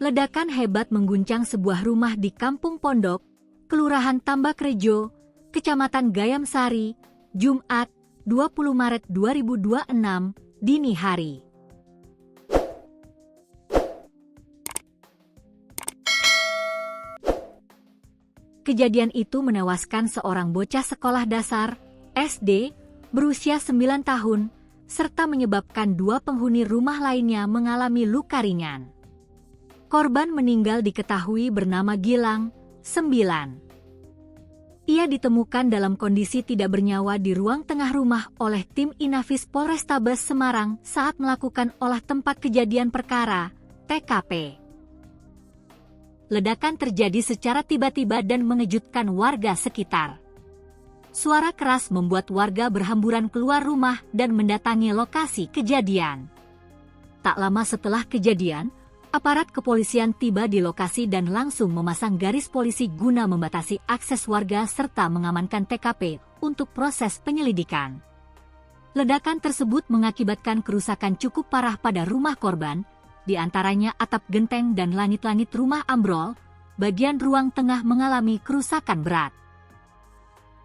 Ledakan hebat mengguncang sebuah rumah di Kampung Pondok, Kelurahan Tambakrejo, Kecamatan Gayam Sari, Jumat, 20 Maret 2026, dini hari. Kejadian itu menewaskan seorang bocah sekolah dasar, SD, berusia 9 tahun, serta menyebabkan 2 penghuni rumah lainnya mengalami luka ringan. Korban meninggal diketahui bernama Gilang, 9. Ia ditemukan dalam kondisi tidak bernyawa di ruang tengah rumah oleh tim Inafis Polrestabes Semarang saat melakukan olah tempat kejadian perkara, TKP. Ledakan terjadi secara tiba-tiba dan mengejutkan warga sekitar. Suara keras membuat warga berhamburan keluar rumah dan mendatangi lokasi kejadian. Tak lama setelah kejadian, aparat kepolisian tiba di lokasi dan langsung memasang garis polisi guna membatasi akses warga serta mengamankan TKP untuk proses penyelidikan. Ledakan tersebut mengakibatkan kerusakan cukup parah pada rumah korban, di antaranya atap genteng dan langit-langit rumah ambrol, bagian ruang tengah mengalami kerusakan berat.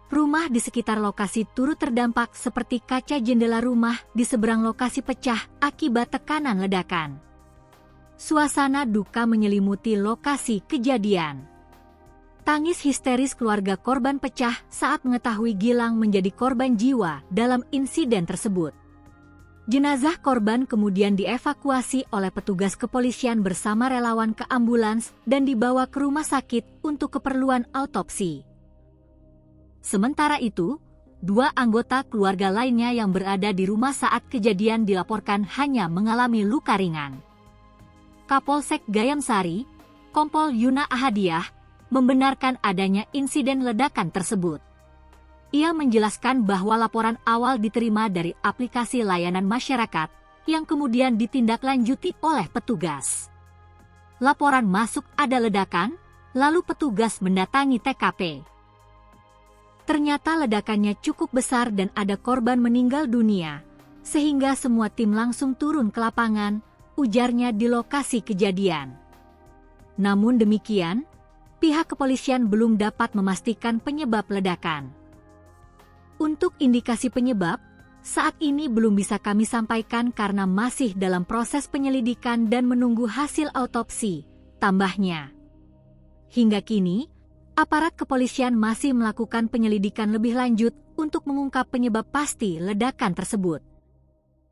Rumah di sekitar lokasi turut terdampak seperti kaca jendela rumah di seberang lokasi pecah akibat tekanan ledakan. Suasana duka menyelimuti lokasi kejadian. Tangis histeris keluarga korban pecah saat mengetahui Gilang menjadi korban jiwa dalam insiden tersebut. Jenazah korban kemudian dievakuasi oleh petugas kepolisian bersama relawan ke ambulans dan dibawa ke rumah sakit untuk keperluan autopsi. Sementara itu, 2 anggota keluarga lainnya yang berada di rumah saat kejadian dilaporkan hanya mengalami luka ringan. Kapolsek Gayam Sari, Kompol Yuna Ahadiah, membenarkan adanya insiden ledakan tersebut. Ia menjelaskan bahwa laporan awal diterima dari aplikasi layanan masyarakat yang kemudian ditindaklanjuti oleh petugas. Laporan masuk ada ledakan, lalu petugas mendatangi TKP. Ternyata ledakannya cukup besar dan ada korban meninggal dunia, sehingga semua tim langsung turun ke lapangan, ujarnya di lokasi kejadian. Namun demikian, pihak kepolisian belum dapat memastikan penyebab ledakan. Untuk indikasi penyebab, saat ini belum bisa kami sampaikan karena masih dalam proses penyelidikan dan menunggu hasil autopsi, tambahnya. Hingga kini, aparat kepolisian masih melakukan penyelidikan lebih lanjut untuk mengungkap penyebab pasti ledakan tersebut.